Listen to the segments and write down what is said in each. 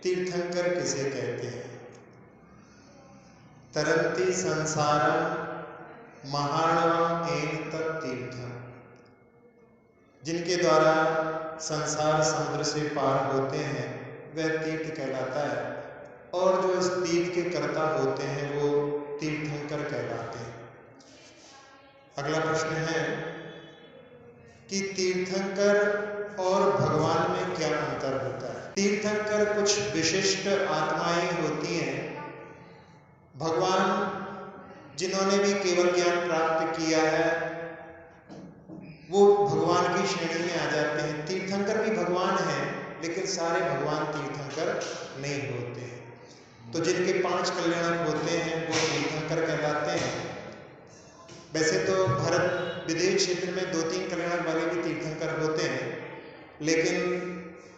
तीर्थंकर किसे कहते हैं? तरंती संसारम महाणवम एन तत्तीर्थम, जिनके द्वारा संसार समुद्र से पार होते हैं वह तीर्थ कहलाता है, और जो इस तीर्थ के कर्ता होते हैं वो तीर्थंकर कहलाते हैं। अगला प्रश्न है कि तीर्थंकर और भगवान में क्या अंतर होता है? तीर्थंकर कुछ विशिष्ट आत्माएं होती हैं। भगवान जिन्होंने भी केवल ज्ञान प्राप्त किया है वो भगवान की श्रेणी में आ जाते हैं। तीर्थंकर भी भगवान हैं, लेकिन सारे भगवान तीर्थंकर नहीं होते हैं। तो जिनके 5 कल्याणक होते हैं वो तीर्थंकर कहलाते हैं। वैसे तो भारत विदेश क्षेत्र में 2-3 कल्याणक वाले भी तीर्थंकर होते हैं, लेकिन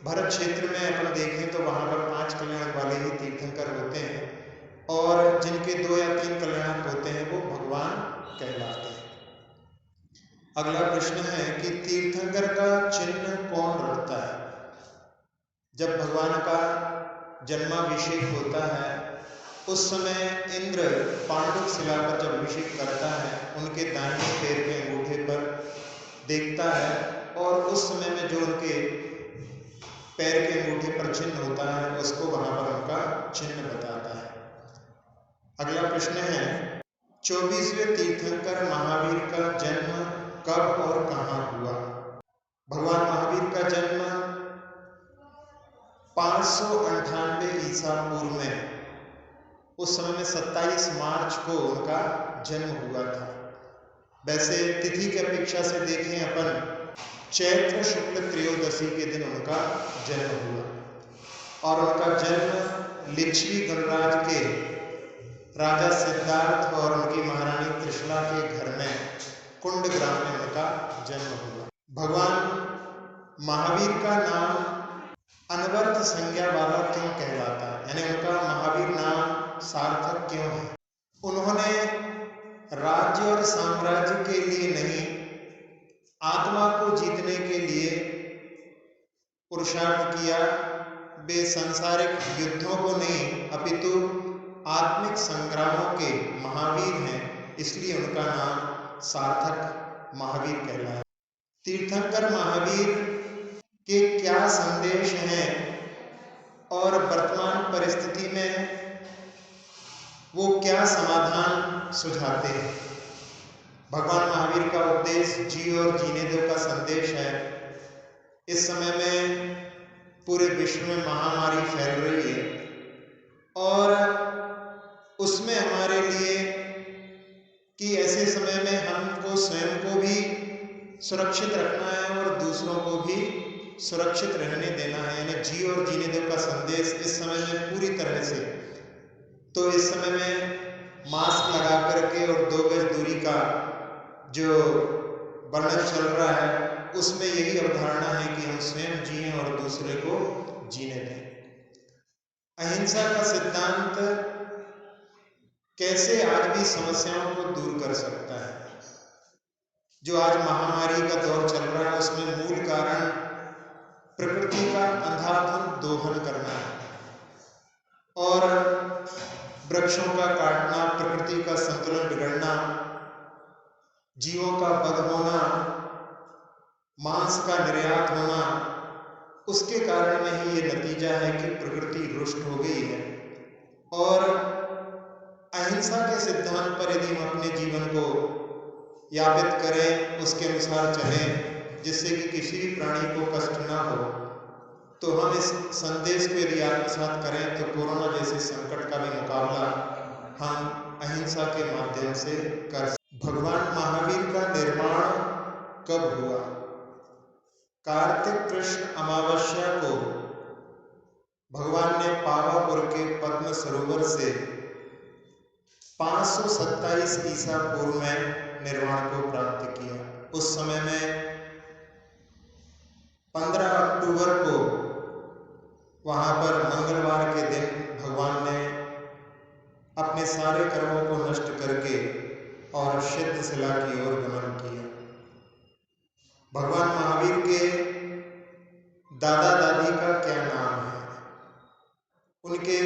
भारत क्षेत्र में अपन देखें तो वहाँ पर 5 कल्याणक वाले ही तीर्थंकर होते हैं, और जिनके 2 या 3 कल्याणक होते हैं वो भगवान कहलाते हैं। अगला प्रश्न है कि तीर्थंकर का चिन्ह कौन रखता है? जब भगवान का जन्माभिषेक होता है उस समय इंद्र पांडुक शिला पर जब अभिषेक करता है उनके दाहिने पैर के अंगूठे पर देखता है, और उस समय में जो उनके पैर के अंगूठे पर चिन्ह होता है उसको वहां पर उनका चिन्ह बताता है। अगला प्रश्न है 24वें तीर्थंकर महावीर का जन्म कब और कहाँ हुआ? भगवान महावीर का जन्म 598 ईसा पूर्व में, उस समय में 27 मार्च को उनका जन्म हुआ था। वैसे तिथि की अपेक्षा से देखें अपन, चैत्र शुक्ल त्रयोदशी के दिन उनका जन्म हुआ, और उनका जन्म लिच्छवी गणराज के राजा सिद्धार्थ और उनकी महारानी त्रिशला के घर में कुंड ग्राम में उनका जन्म हुआ। भगवान महावीर का नाम अनवर्थ संज्ञा वाला क्यों कहलाता है, यानी उनका महावीर नाम सार्थक क्यों है? उन्होंने राज्य और साम्राज्य के लिए नहीं, आत्मा को जीतने के लिए पुरुषार्थ किया। वे सांसारिक युद्धों को नहीं अपितु आत्मिक संग्रामों के महावीर हैं, इसलिए उनका नाम सार्थक महावीर कहलाया। तीर्थंकर महावीर के क्या संदेश हैं और वर्तमान परिस्थिति में वो क्या समाधान सुझाते हैं? भगवान महावीर का उपदेश जी और जीने दो का संदेश है। इस समय में पूरे विश्व में महामारी फैल रही है, और उसमें हमारे लिए कि ऐसे समय में हमको स्वयं को भी सुरक्षित रखना है और दूसरों को भी सुरक्षित रहने देना है, यानी जी और जीने दो का संदेश इस समय में पूरी तरह से। तो इस समय में मास्क लगा करके और 2 गज दूरी का जो वर्णन चल रहा है उसमें यही अवधारणा है कि हम स्वयं जिएं और दूसरे को जीने दें। अहिंसा का सिद्धांत कैसे आज भी समस्याओं को दूर कर सकता है? जो आज महामारी का दौर चल रहा है उसमें मूल कारण प्रकृति का अंधाधुंध दोहन करना है, और वृक्षों का काटना, प्रकृति का संतुलन बिगड़ना, जीवों का वध होना, मांस का निर्यात होना, उसके कारण में ही ये नतीजा है कि प्रकृति रुष्ट हो गई है। और अहिंसा के सिद्धांत पर यदि हम अपने जीवन को यापित करें, उसके अनुसार चलें, जिससे कि किसी भी प्राणी को कष्ट ना हो, तो हम इस संदेश को यदि आत्मसात करें तो कोरोना जैसे संकट का भी मुकाबला हम अहिंसा के माध्यम से कर सकते। भगवान महावीर का निर्माण कब हुआ? कार्तिक कृष्ण अमावस्या को भगवान ने पावापुर के पद्म सरोवर से 527 ईसा पूर्व में निर्वाण को प्राप्त किया। उस समय में 15 अक्टूबर को वहां पर मंगलवार के दिन भगवान ने अपने सारे कर्मों को नष्ट करके और सिद्ध शिला की ओर गमन किया। भगवान महावीर के दादा दादी का क्या नाम है? उनके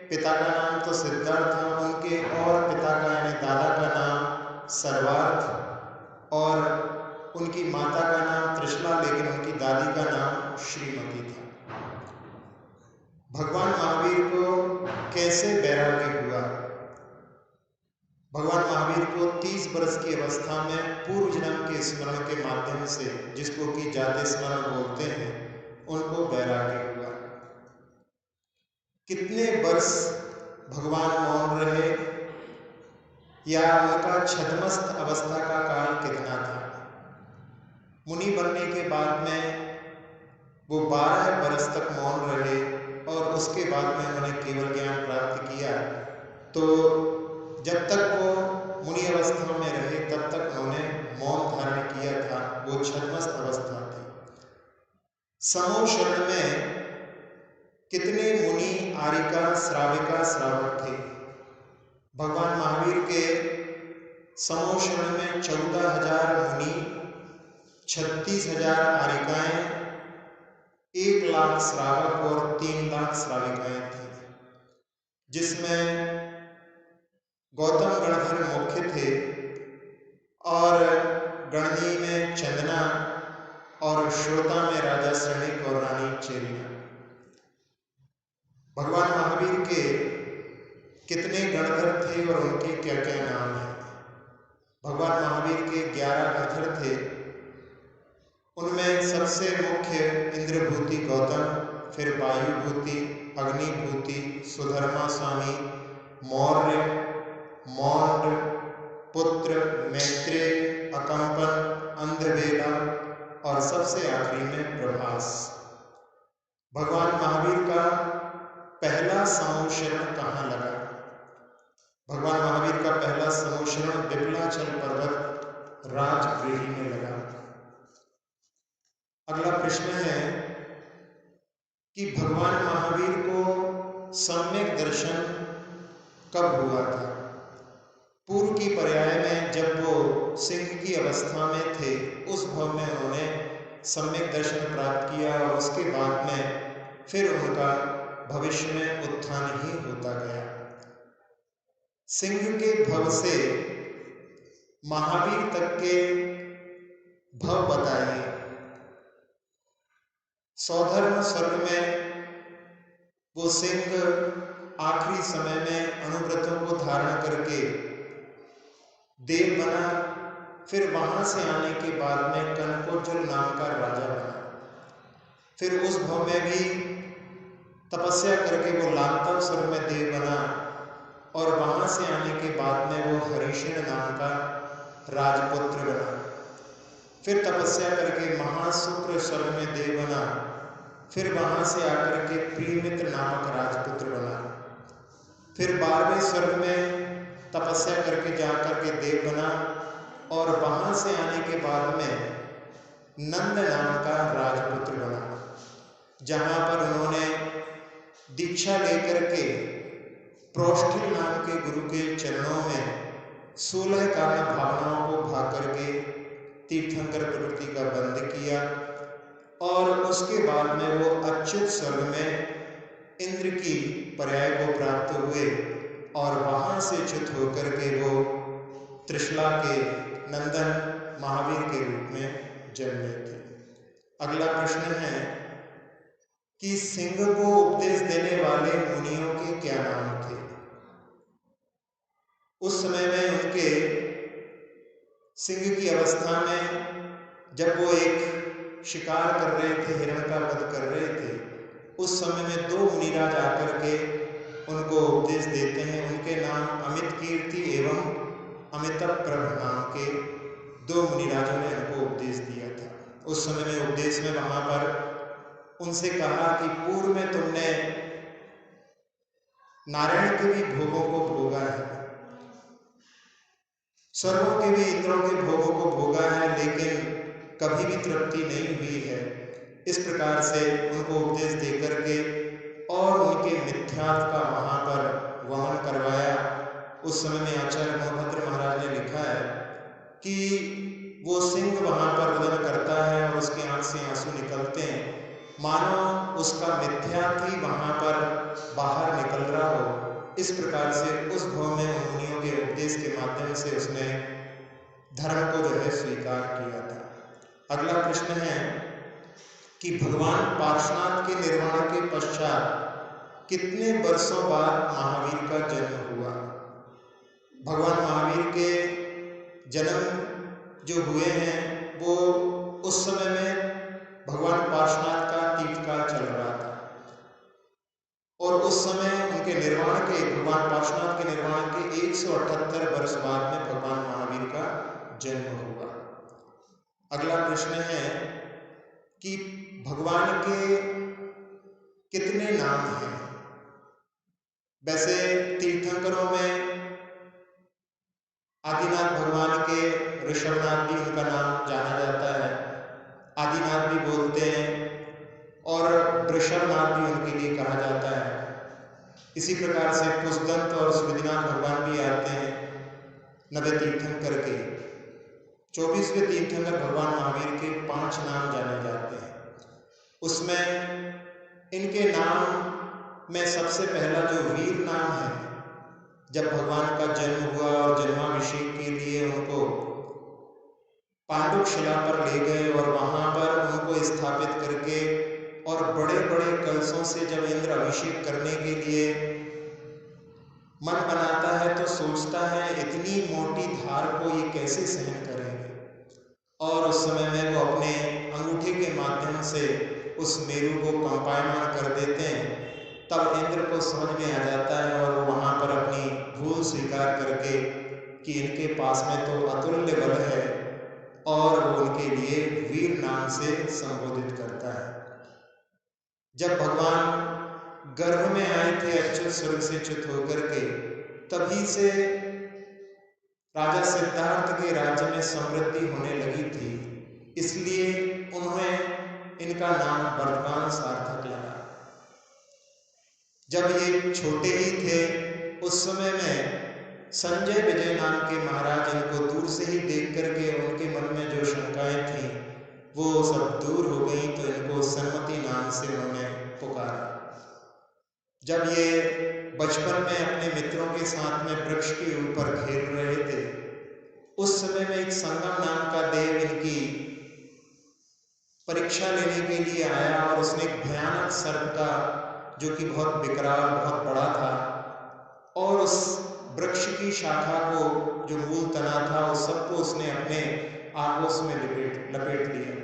पिता का नाम तो सिद्धार्थ था, उनके और पिता का यानी दादा का नाम सर्वार्थ और उनकी माता का नाम त्रिशला, लेकिन उनकी दादी का नाम श्रीमती था। भगवान महावीर को कैसे वैराग्य हुआ? भगवान महावीर को 30 वर्ष की अवस्था में पूर्व जन्म के स्मरण के माध्यम से, जिसको कि जाति स्मरण बोलते हैं, उनको वैराग्य हुआ। कितने वर्ष भगवान मौन रहे या उनका छद्मस्त अवस्था का काल कितना था? मुनि बनने के बाद में वो 12 वर्ष तक मौन रहे और उसके बाद में उन्होंने केवल ज्ञान प्राप्त किया। तो जब तक वो मुनि अवस्था में रहे तब तक उन्होंने मौन धारण किया था, वो छद्मस्त अवस्था थी। समूह शरण में कितने मुनि, आरिका, श्राविका, श्रावक थे? भगवान महावीर के समूह शरण में 14,000 मुनि, 36,000 आरिकाएं, 1 लाख श्रावक और 3 लाख श्राविकाएं थी, जिसमें गौतम गणधर मुख्य थे और गणनी में चंदना और श्रोता में राजा श्रेणिक और रानी चेरिया। भगवान महावीर के कितने गणधर थे और उनके क्या क्या नाम हैं? भगवान महावीर के 11 गणधर थे। उनमें सबसे मुख्य इंद्रभूति गौतम, फिर वायुभूति, अग्निभूति, सुधर्मा स्वामी, मौर्य, मौंड, पुत्र, मैत्रेय, अकंपन, अंधवेला और सबसे आखिरी में प्रभास। भगवान महावीर का पहला समूह शरण कहाँ लगा? भगवान महावीर का पहला समूह शरण विप्लाचल पर्वत राजगृही में लगा। अगला प्रश्न है कि भगवान महावीर को सम्यक दर्शन कब हुआ था? पूर्व की पर्याय में जब वो सिंह की अवस्था में थे, उस भाव में उन्होंने सम्यक दर्शन प्राप्त किया और उसके बाद में फिर उनका भविष्य में उत्थान ही होता गया। सिंह के भव से महावीर तक के भव बताइए। सौधर्म स्वर्ग में वो सिंह आखिरी समय में अनुव्रतों को धारण करके देव बना, फिर वहां से आने के बाद में कनकोज्वल नाम का राजा बना। फिर उस भव में भी तपस्या करके वो लांतव स्वर्ग में देव बना और वहां से आने के बाद में वो हरिषण नाम का राजपुत्र बना। फिर तपस्या करके महाशुक्र स्वर्ग में देव बना, फिर वहां से आकर के प्रियमित्र नामक राजपुत्र बना। फिर 12वें स्वर्ग में तपस्या करके जाकर के देव बना और वहां से आने के बाद में नंद नाम का राजपुत्र बना, जहां पर उन्होंने दीक्षा लेकर के प्रोष्ठिल नाम के गुरु के चरणों में 16 कारण भावनाओं को भा करके तीर्थंकर प्रवृत्ति का बंद किया और उसके बाद में वो अच्युत स्वर्ग में इंद्र की पर्याय को प्राप्त हुए और वहां से च्युत होकर के वो त्रिशला के नंदन महावीर के रूप में जन्मे थे। अगला प्रश्न है कि सिंह को उपदेश देने वाले मुनियों के क्या नाम थे? उस समय में उनके सिंह की अवस्था में जब वो एक शिकार कर रहे थे, हिरण का वध कर रहे थे, उस समय में 2 मुनिराज आकर के उनको उपदेश देते हैं। उनके नाम अमित कीर्ति एवं अमिताभ प्रभ नाम के 2 मुनिराजों ने उनको उपदेश दिया था। उस समय में उपदेश में वहां पर उनसे कहा कि पूर्व में तुमने नारायण के भी भोगों को भोगा है, स्वर्गों के भी इंद्रों के भोगों को भोगा है, लेकिन कभी भी तृप्ति नहीं हुई है। इस प्रकार से उनको उपदेश देकर के और उनके मिथ्यात्व का वहां पर वमन करवाया। उस समय में आचार्य मोहभद्र महाराज ने लिखा है कि वो सिंह वहां पर रुदन करता है और उसकी आंख से आंसू निकलते हैं, मानो उसका मिथ्यात्व ही वहां पर बाहर निकल रहा हो, इस प्रकार से उस भाव में उन मुनियों के उपदेश के माध्यम से उसने धर्म को जो है स्वीकार किया था। अगला प्रश्न है कि भगवान पार्श्वनाथ के निर्वाण के पश्चात कितने वर्षों बाद महावीर का जन्म हुआ। भगवान महावीर के जन्म जो हुए हैं वो उस समय में भगवान पार्श्वनाथ का तीर्थकाल चल रहा था और उस समय उनके निर्वाण के, भगवान पार्श्वनाथ के निर्वाण के 178 वर्ष बाद में भगवान महावीर का जन्म हुआ। अगला प्रश्न है कि भगवान के कितने नाम हैं। वैसे तीर्थंकरों में आदिनाथ भगवान के ऋषभनाथ भी उनका नाम जाना जाता है, आदिनाथ भी बोलते हैं और ऋषभनाथ भी उनके लिए कहा जाता है। इसी प्रकार से पुष्दंत और सूर्यनाथ भगवान भी आते हैं नवे तीर्थंकर के। 24वें तीर्थंकर भगवान महावीर के 5 नाम जाने जाते हैं। उसमें इनके नाम में सबसे पहला जो वीर नाम है, जब भगवान का जन्म हुआ और जन्माभिषेक के लिए उनको पांडुक शिला पर ले गए और वहां पर उनको स्थापित करके और बड़े बड़े कलशों से जब इंद्र अभिषेक करने के लिए मन बनाता है तो सोचता है इतनी मोटी धार को ये कैसे सहन करेंगे, और उस समय में वो अपने अंगूठे के माध्यम से उस मेरु को कंपायमान कर देते हैं। तब इंद्र को समझ में आ जाता है और वो वहाँ पर अपनी भूल स्वीकार करके कि इनके पास में तो अतुल्य बल है, और वो उनके लिए वीर नाम से संबोधित करता है। जब भगवान गर्भ में आए थे अच्युत स्वर्ग से च्युत होकर के, तभी से राजा सिद्धार्थ के राज्य में समृद्धि होने लगी थी, इसलिए उन्होंने इनका नाम वर्धमान सार्थक लगा। जब ये छोटे ही थे उस समय में संजय विजय नाम के महाराज इनको दूर से ही देख करके उनके मन में जो शंकाएं थीं वो सब दूर हो गई, तो इनको सन्मति नाम से उन्होंने पुकारा। जब ये बचपन में अपने मित्रों के साथ में वृक्ष के ऊपर खेल रहे थे, उस समय में एक संगम नाम का देव इनकी परीक्षा लेने के लिए आया और उसने एक भयानक सर्प का, जो कि बहुत विकराल बहुत बड़ा था, और उस वृक्ष की शाखा को जो मूल तना था उस सबको उसने अपने आगोश में लपेट लिया।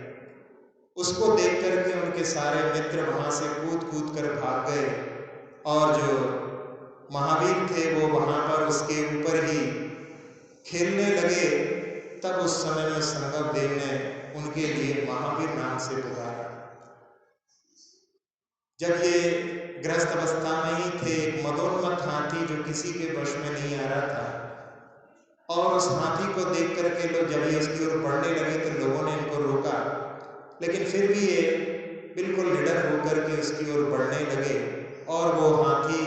उसको देख करके उनके सारे मित्र वहां से कूद कूद कर भाग गए और जो महावीर थे वो वहां पर उसके ऊपर ही खेलने लगे। तब उस समय में संगम देव ने उनके लिए महावीर नाम से पुकारा। जब ये गृहस्थ अवस्था में ही थे, एक मदोन्मत्त हाथी जो किसी के वश में नहीं आ रहा था, और उस हाथी को देख करके लोग जब ये उसकी ओर बढ़ने लगे तो लोगों ने इनको रोका, लेकिन फिर भी ये बिल्कुल निडर होकर के उसकी ओर बढ़ने लगे और वो हाथी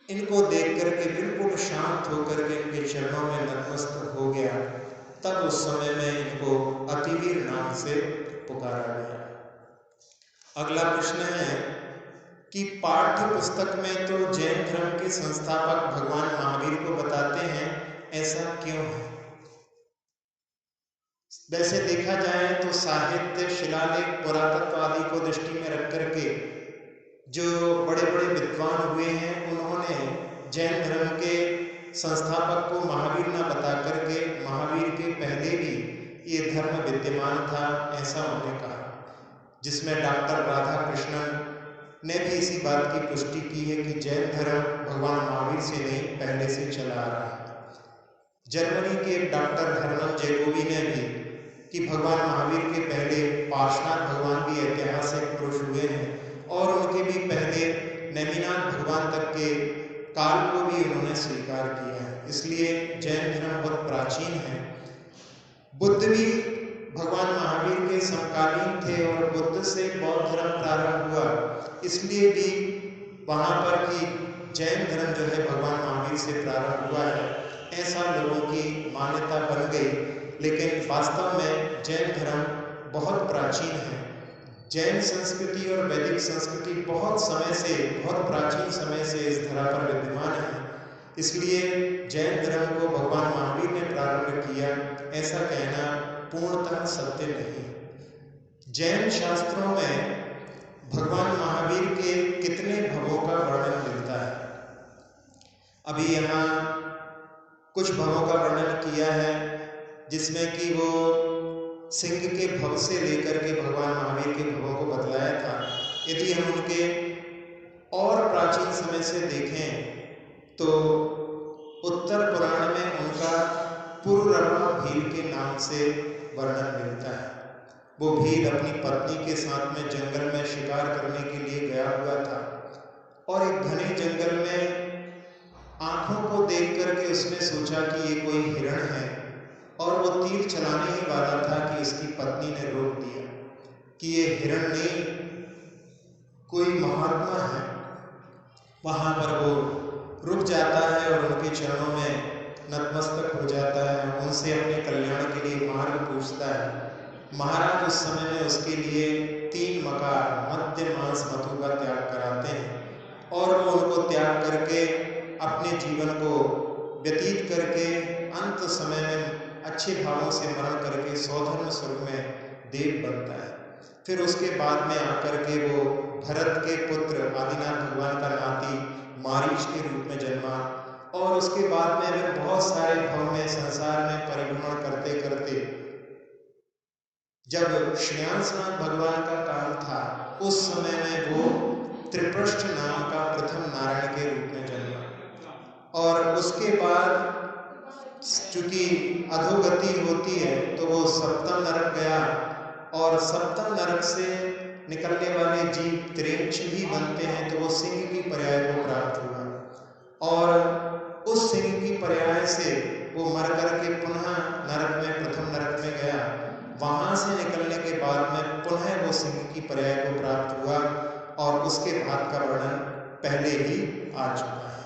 इनको देख करके बिल्कुल शांत होकर के इनके चरणों में नतमस्तक हो गया। तब उस समय में इनको अतिवीर नाम से पुकारा गया। अगला प्रश्न है कि पाठ्य पुस्तक में तो जैन धर्म के संस्थापक भगवान महावीर को बताते हैं, ऐसा क्यों है? वैसे देखा जाए तो साहित्य, शिलालेख, पुरातत्व आदि को दृष्टि में रख करके जो बड़े बड़े विद्वान हुए हैं उन्होंने जैन धर्म के संस्थापक को महावीर न बता करके महावीर के पहले भी ये धर्म विद्यमान था ऐसा उन्होंने कहा, जिसमें डॉक्टर राधाकृष्णन ने भी इसी बात की पुष्टि की है कि जैन धर्म भगवान महावीर से नहीं पहले से चला आ रहा है। जर्मनी के डॉक्टर हर्मन जैकोबी ने भी कि भगवान महावीर के पहले पार्श्वनाथ भगवान भी ऐतिहासिक पुरुष हुए हैं और उनके भी पहले नेमिनाथ भगवान तक के काल को भी उन्होंने स्वीकार किया है। इसलिए जैन धर्म बहुत प्राचीन है। बुद्ध भी भगवान महावीर के समकालीन थे और बुद्ध से बौद्ध धर्म प्रारंभ हुआ, इसलिए भी वहाँ पर कि जैन धर्म जो है भगवान महावीर से प्रारंभ हुआ है, ऐसा लोगों की मान्यता बन गई। लेकिन वास्तव में जैन धर्म बहुत प्राचीन है। जैन संस्कृति और वैदिक संस्कृति बहुत समय से, बहुत प्राचीन समय से इस धरा पर विद्यमान है। इसलिए जैन धर्म को भगवान महावीर ने प्रारंभ किया, ऐसा कहना पूर्णतः सत्य नहीं। जैन शास्त्रों में भगवान महावीर के कितने भवों का वर्णन मिलता है। अभी यहाँ कुछ भवों का वर्णन किया है, जिसमें कि वो सिंह के भव से लेकर के भगवान महावीर के भवों को बतलाया था। यदि हम उनके और प्राचीन समय से देखें तो उत्तर पुराण में उनका पुरुरवा भील के नाम से वर्णन मिलता है। वो भील अपनी पत्नी के साथ में जंगल में शिकार करने के लिए गया हुआ था और एक घने जंगल में आंखों को देख करके उसने सोचा कि ये कोई हिरण है और वो तीर चलाने ही वाला था कि उसकी पत्नी ने रोक दिया कि ये हिरण नहीं, कोई महात्मा है। वहां पर वो रुक जाता है और उनके चरणों में नतमस्तक हो जाता है, उनसे अपने कल्याण के लिए मार्ग पूछता है। महाराज उस समय में उसके लिए 3 मकार मध्य मांस मधु का त्याग कराते हैं और वो उनको त्याग करके अपने जीवन को व्यतीत करके अंत समय में अच्छे भावों से मरण करके सौधर्म स्वर्ग में देव बनता है। फिर उसके बाद में आकर के वो भरत के पुत्र आदिनाथ भगवान का नाती मारीच के रूप में जन्मा और उसके बाद में वे बहुत सारे भव में संसार में परिभ्रमण करते करते जब श्रेयांसनाथ भगवान का काल था उस समय में वो त्रिपृष्ठ नाम का प्रथम नारायण के रूप में जन्मा और उसके बाद चूंकि अधोगति होती है तो वो सप्तम नरक गया और सप्तम नरक से निकलने वाले जीव त्रेंच भी बनते हैं तो वो सिंह की पर्याय को प्राप्त हुआ और उस सिंह की पर्याय से वो मर करके पुनः नरक में प्रथम नरक में गया। वहां से निकलने के बाद में पुनः वो सिंह की पर्याय को प्राप्त हुआ और उसके बाद का वर्णन पहले ही आ चुका है।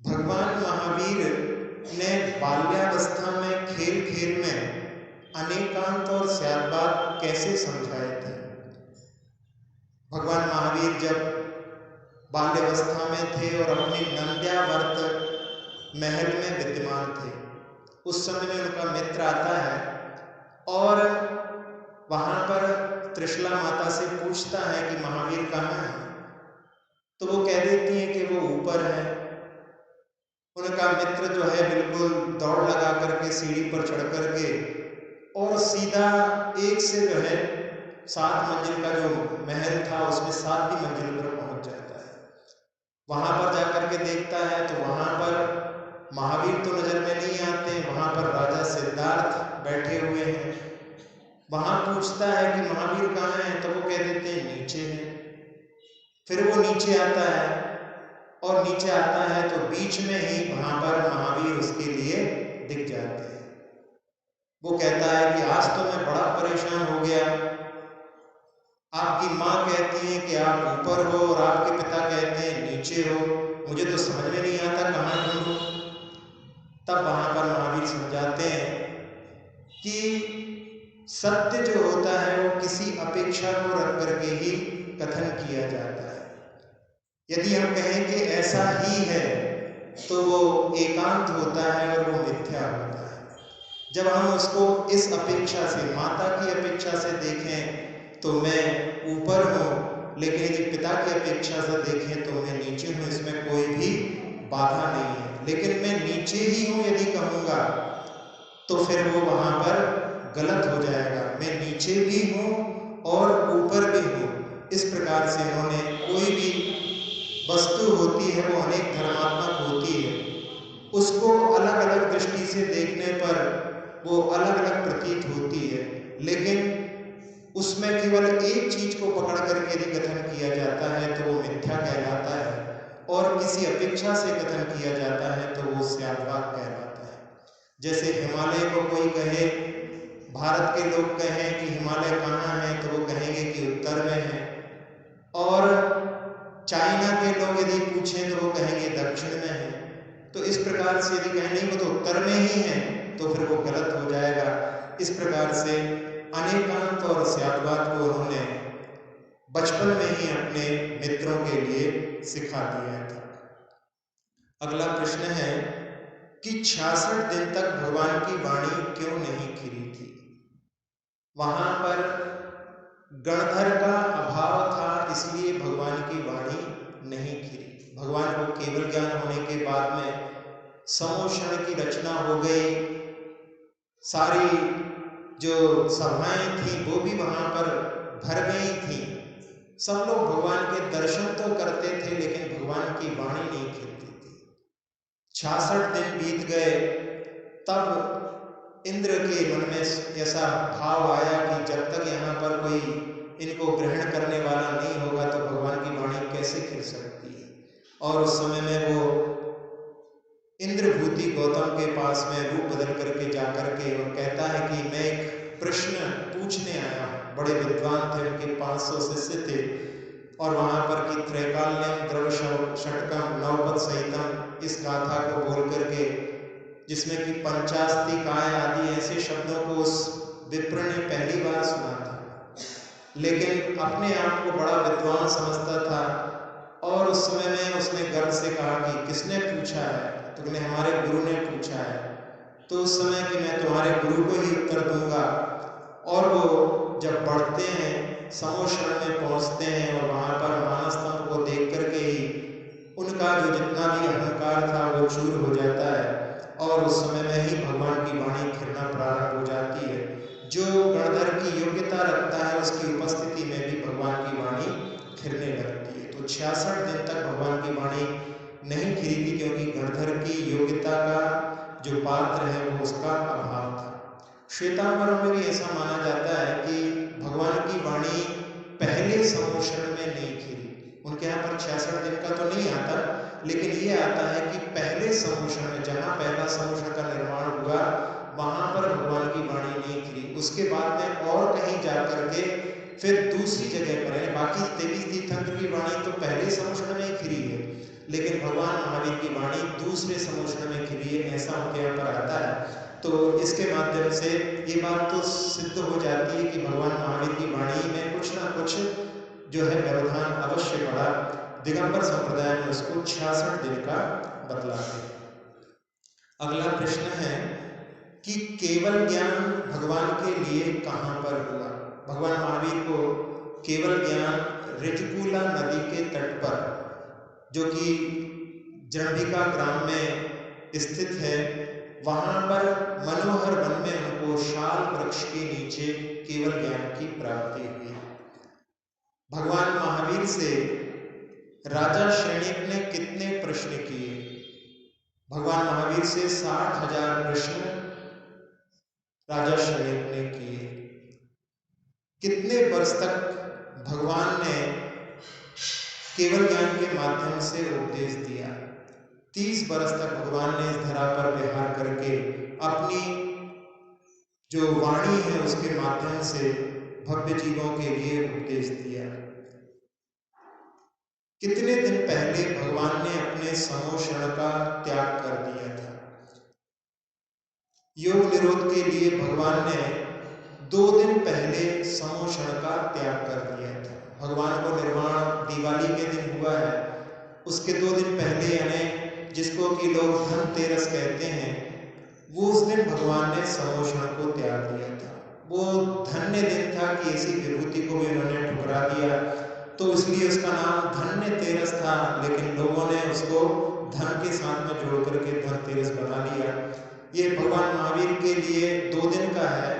भगवान महावीर ने बाल्यावस्था में खेल खेल में अनेकांत और स्याद्वाद कैसे समझाए थे। भगवान महावीर जब बाल्यावस्था में थे और अपने नंद्यावर्त महल में विद्यमान थे, उस समय में उनका मित्र आता है और वहां पर त्रिशला माता से पूछता है कि महावीर कहाँ है, तो वो कह देती है कि वो ऊपर है। उनका मित्र जो है बिल्कुल दौड़ लगा करके सीढ़ी पर चढ़ करके और सीधा एक से जो है 7 मंजिल का जो महल था उसमें 7वीं मंजिल पर पहुंच जाता है। वहां पर जाकर के देखता है तो वहां पर महावीर तो नजर में नहीं आते, वहां पर राजा सिद्धार्थ बैठे हुए हैं। वहां पूछता है कि महावीर कहाँ हैं, तो वो कह देते हैं नीचे हैं। फिर वो नीचे आता है और नीचे आता है तो बीच में ही वहां पर महावीर उसके लिए दिख जाते हैं। वो कहता है कि आज तो मैं बड़ा परेशान हो गया, आपकी माँ कहती है कि आप ऊपर हो और आपके पिता कहते हैं नीचे हो, मुझे तो समझ में नहीं आता कहाँ ढूंढूं। तब वहां पर महावीर समझाते हैं कि सत्य जो होता है वो किसी अपेक्षा को रख करके ही कथन किया जाता है। यदि हम कहें कि ऐसा ही है तो वो एकांत होता है और वो मिथ्या होता है। जब हम उसको इस अपेक्षा से, माता की अपेक्षा से देखें तो मैं ऊपर हूँ, लेकिन यदि पिता की अपेक्षा से देखें तो मैं नीचे हूँ, इसमें कोई भी बाधा नहीं है। लेकिन मैं नीचे ही हूँ यदि कहूँगा तो फिर वो वहाँ पर गलत हो जाएगा। मैं नीचे भी हूँ और ऊपर भी हूँ। इस प्रकार से उन्होंने कोई भी वस्तु होती है वो अनेक धर्मात्मक होती है, उसको अलग अलग दृष्टि से देखने पर वो अलग अलग प्रतीत होती है, लेकिन उसमें केवल एक चीज को पकड़ करके यदि कथन किया जाता है तो वो मिथ्या कहलाता है और किसी अपेक्षा से कथन किया जाता है तो वो स्याद्वाद कहलाता है। जैसे हिमालय को कोई कहे, भारत के लोग कहें कि हिमालय कहाँ है तो वो कहेंगे कि उत्तर में है, और चाइना के लोग यदि पूछें तो वो कहेंगे दक्षिण में है। तो इस प्रकार से यदि कहें नहीं वो तो उत्तर में ही है तो फिर वो गलत हो जाएगा। इस प्रकार से अनेकांत और स्याद्वाद को उन्होंने बचपन में ही अपने मित्रों के लिए सिखा दिया था। अगला प्रश्न है कि 66 दिन तक भगवान की वाणी क्यों नहीं खिली थी? वहां पर गणधर का अभाव था, इसलिए भगवान की वाणी नहीं खिली। भगवान को केवल ज्ञान होने के बाद में समोषण की रचना हो गई, सारी जो सभाएं थी वो भी वहां पर भर गई थी, सब लोग भगवान के दर्शन तो करते थे लेकिन भगवान की वाणी नहीं खिलती थी। 66 दिन बीत गए, तब इंद्र के मन में ऐसा भाव आया कि जब तक यहाँ पर कोई इनको ग्रहण करने वाला नहीं होगा तो भगवान की वाणी कैसे खिल सकती है। और उस समय में वो इंद्रभूति गौतम के पास में रूप बदल करके जाकर के और कहता है कि मैं एक प्रश्न पूछने आया हूँ। बड़े विद्वान थे, उनके 500 शिष्य थे और वहां पर की त्रैकाल्यम द्रव षटकम नवपद सहितम इस गाथा को बोल करके, जिसमें कि पंचास्ति काय आदि ऐसे शब्दों को उस विप्र ने पहली बार सुना था, लेकिन अपने आप को बड़ा विद्वान समझता था। और उस समय में उसने गर्व से कहा कि किसने पूछा है? तो कहने हमारे गुरु ने पूछा है। तो उस समय कि मैं तुम्हारे गुरु को ही उत्तर दूंगा। और वो जब बढ़ते हैं, समोषण में पहुंचते हैं और वहां पर मानस्तंभ को देख करके ही उनका जो जितना भी अहंकार था वो चूर हो जाता है और उस समय में ही भगवान की वाणी खिलना प्रारंभ हो जाती है। जो गणधर की योग्यता रखता है उसकी उपस्थिति में भी भगवान की वाणी खिलने लगती है। तो 66 दिन तक भगवान की वाणी नहीं खिली थी क्योंकि गणधर की योग्यता का जो पात्र है वो उसका अभाव था। श्वेतांबरों में भी ऐसा माना जाता है कि भगवान की वाणी पहले समोषण में नहीं खिली। उनके यहाँ पर 66 दिन का तो नहीं आता, लेकिन ये आता है कि पहले समोषण में, जहाँ पहला समोषण का निर्माण हुआ वहां पर भगवान की वाणी नहीं खिली। उसके बाद में और कहीं जाकर के फिर दूसरी जगह पर है। बाकी 23 तीर्थंकर की वाणी तो पहले समोषण में ही खिली है, लेकिन भगवान महावीर की वाणी दूसरे समोषण में खिली है, ऐसा उनके यहाँ पर आता है। तो इसके माध्यम से ये बात तो सिद्ध हो जाती है कि भगवान महावीर की वाणी में कुछ ना कुछ जो है व्यवधान अवश्य पड़ा। दिगंबर संप्रदाय में उसको 66 दिन का बतलाते हैं। अगला प्रश्न है कि केवल ज्ञान भगवान के लिए कहां पर हुआ? भगवान महावीर को केवल ज्ञान ऋजकूला नदी के तट पर, जो कि जंबिका ग्राम में स्थित है, वहां पर मनोहर वन में उनको शाल वृक्ष के नीचे केवल ज्ञान की प्राप्ति हुई। भगवान महावीर से राजा शैणिक ने कितने प्रश्न किए? भगवान महावीर से 60,000 प्रश्न राजा शैणिक ने किए। कितने वर्ष तक भगवान ने केवल ज्ञान के माध्यम से उपदेश दिया? 30 वर्ष तक भगवान ने इस धरा पर विहार करके अपनी जो वाणी है उसके माध्यम से भव्य जीवों के लिए उपदेश दिया। कितने दिन पहले भगवान ने अपने समोषण का त्याग कर दिया था? योग निरोध के लिए भगवान ने 2 दिन पहले समोषण का त्याग कर दिया था। भगवान को निर्वाण दिवाली के दिन हुआ है, उसके 2 दिन पहले, यानी जिसको कि लोग धनतेरस कहते हैं, वो उस दिन भगवान ने समोषण को त्याग दिया था। वो धन्य दिन था कि ऐसी विभूति को भी उन्होंने ठुकरा दिया, तो इसलिए उसका नाम धन्य तेरस था। लेकिन लोगों ने उसको धन के साथ में जोड़ करके धनतेरस बना लिया। ये भगवान महावीर के लिए 2 दिन का है,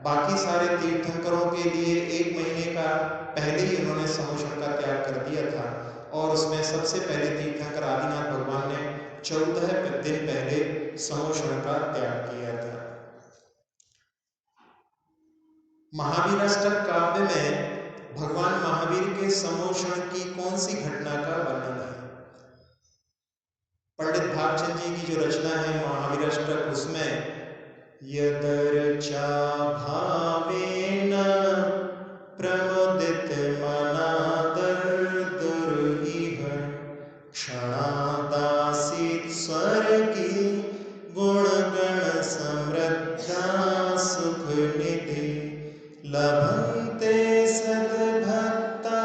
बाकी सारे तीर्थंकरों के लिए 1 महीने का पहले ही उन्होंने समोषण का त्याग कर दिया था। और उसमें सबसे पहले तीर्थंकर आदिनाथ भगवान ने 14 दिन पहले समोषण का त्याग किया था। महावीराष्टक काव्य में भगवान महावीर के समोषण की कौन सी घटना का वर्णन है? पंडित भागचंद जी की जो रचना है महावीराष्टक, उसमें यदर्चा भावेन प्रमुदित मना दुर्इह क्षणादासीत स्वर्गी गुणगण समृद्धा सुख निधि लभन्ते सद्भक्ता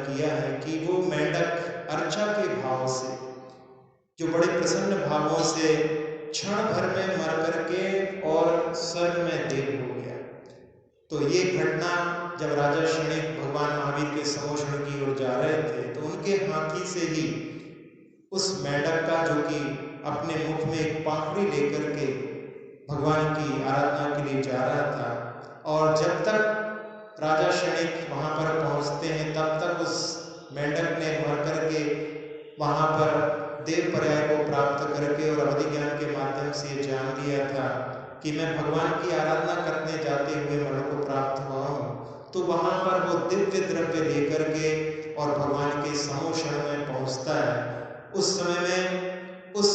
किया है कि वो मेंढक अर्चा के भाव से, जो बड़े प्रसन्न भावों से क्षण भर में मर करके और स्वर्ग में देव हो गया। तो ये घटना जब राजा शनिक भगवान महावीर के समोषण की ओर जा रहे थे तो उनके हाथी से ही उस मेंढक का, जो कि अपने मुख में एक पाखड़ी लेकर के भगवान की आराधना के लिए जा रहा था, और जब तक राजा शनिक वहां पर पहुंचते हैं तब तक उस मेंढक ने मर करके वहां पर देव पर्याय को प्राप्त करके और अवधि ज्ञान के माध्यम से जान लिया था कि मैं भगवान की आराधना करने जाते हुए मरण को प्राप्त हुआ हूँ। तो वहां पर वो दिव्य द्रव्य लेकर के और भगवान के समोषण में पहुंचता है। उस समय में उस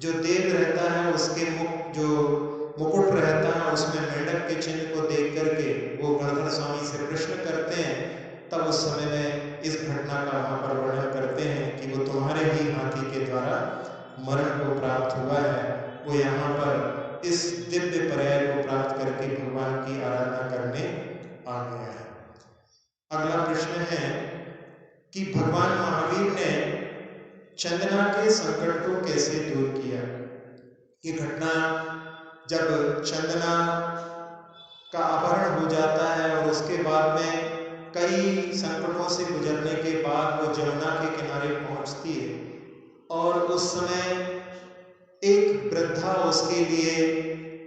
जो देव रहता है उसके जो मुकुट रहता है उसमें मेंढक के चिन्ह को देख करके वो गणधर स्वामी से प्रश्न करते हैं। तब उस समय में इस घटना का वहां पर वर्णन करते हैं कि वो तुम्हारे ही हाथी के द्वारा मरण को प्राप्त हुआ है। वो यहाँ पर इस दिव्य पर्याय को प्राप्त करके भगवान की आराधना करने आ गया है। अगला प्रश्न है कि भगवान महावीर ने चंदना के संकट को कैसे दूर किया। ये घटना जब चंदना का अपहरण हो जाता है और उसके बाद में कई संकटों से गुजरने के बाद वो जमुना के किनारे पहुंचती है और उस समय एक वृद्धा उसके लिए,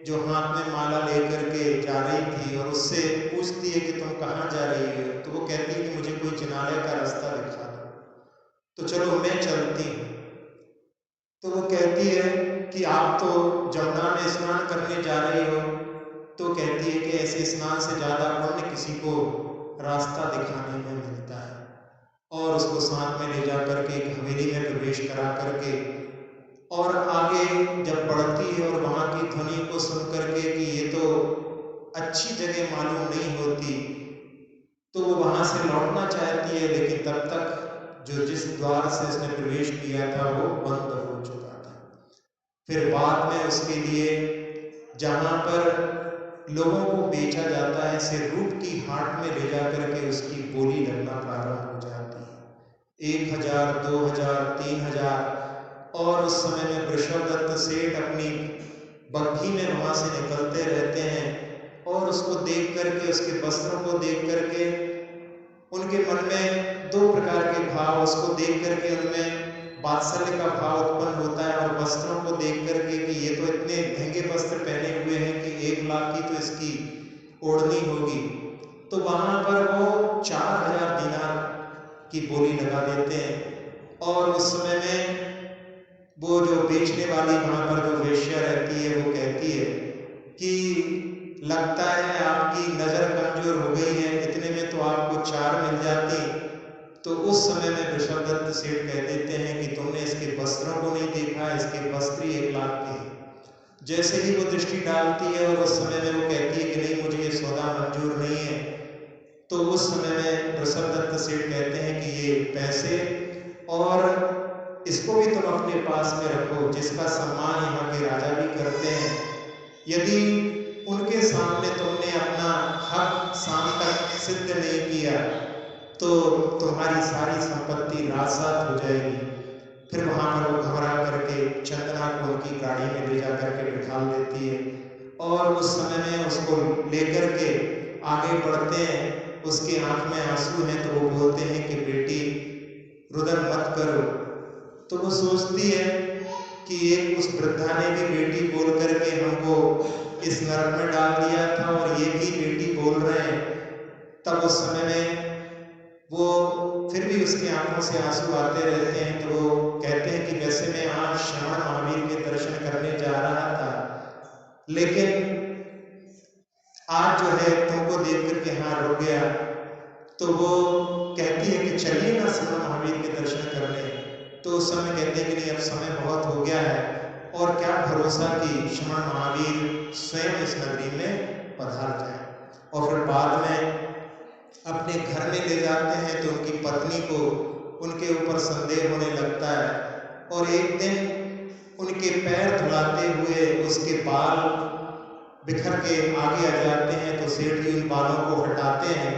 जो हाथ में माला लेकर के जा रही थी, और उससे पूछती है कि तुम कहाँ जा रही हो। तो वो कहती है कि मुझे कोई जिनालय का रास्ता दिखा दो, तो चलो मैं चलती हूँ। तो वो कहती है कि आप तो जमुना में स्नान करने जा रही हो। तो कहती है कि ऐसे स्नान से ज्यादा पुण्य किसी को रास्ता दिखाने में मिलता है, और उसको साथ में ले जा करके एक हवेली में प्रवेश करा करके और आगे जब बढ़ती है और वहां की ध्वनि को सुन करके कि ये तो अच्छी जगह मालूम नहीं होती, तो वो वहां से लौटना चाहती है, लेकिन तब तक जो जिस द्वार से उसने प्रवेश किया था वो बंद हो चुका था। फिर बाद में उसके लिए जहां पर लोगों को बेचा जाता है, से रूप की हाट में ले जाकर के उसकी बोली लगना प्रारंभ हो जाती है। 1000, 2000, 3000, और उस समय में वृषभदत्त सेठ अपनी बग्घी में वहां से निकलते रहते हैं और उसको देख करके, उसके वस्त्रों को देख करके उनके मन में दो प्रकार के भाव, उसको देख करके उनमें वात्सल्य का भाव उत्पन्न होता है, और वस्त्रों को देख करके कि ये तो इतने महंगे वस्त्र पहने हुए हैं कि 1 लाख की तो इसकी ओढ़नी होगी। तो वहां पर वो 4000 दिनार की बोली लगा देते हैं। और उस समय में वो जो बेचने वाली वहां पर जो वेश्या रहती है वो कहती है कि लगता है आपकी नजर कमजोर हो गई है, इतने में तो आपको 4 मिल जाती। तो उस समय में वृषभदत्त सेठ कह देते हैं कि तुमने इसके वस्त्रों को नहीं देखा, इसके वस्त्र 1 लाख के। जैसे ही वो दृष्टि डालती है और उस समय में वो कहती है कि नहीं, मुझे ये सौदा मंजूर नहीं है, तो उस समय में वृषभदत्त सेठ कहते हैं कि ये पैसे और इसको भी तुम अपने पास में रखो, जिसका सम्मान यहाँ के राजा भी करते हैं। यदि उनके सामने तुमने अपना हक शाम तक सिद्ध नहीं किया तो तुम्हारी सारी संपत्ति रात-रात हो जाएगी। फिर वहां पर वो घबरा करके चंदना को उनकी गाड़ी में ले जा करके बिठा देती है, और उस समय में उसको लेकर के आगे बढ़ते हैं। उसकी आंख में आंसू हैं तो वो बोलते हैं कि बेटी रुदन मत करो। तो वो सोचती है कि एक उस वृद्धा ने भी बेटी बोल करके हमको इस नरक में डाल दिया था, और ये भी बेटी बोल रहे हैं। तब उस समय में वो फिर भी उसकी आंखों से आंसू आते रहते हैं। तो वो कहते हैं कि वैसे मैं आज श्रवण महावीर के दर्शन करने जा रहा था, लेकिन आज जो है तुमको देख करके यहाँ रुक गया। तो वो कहती है कि चलिए ना श्रवण महावीर के दर्शन करने। तो उस समय कहते हैं कि नहीं, अब समय बहुत हो गया है, और क्या भरोसा कि श्रवण महावीर स्वयं इस नगरी में पधार जाए। और फिर बाद में अपने घर में ले जाते हैं तो उनकी पत्नी को उनके ऊपर संदेह होने लगता है, और एक दिन उनके पैर धुलाते हुए उसके बाल बिखर के आगे आ जाते हैं। तो सेठ जी उन बालों को हटाते हैं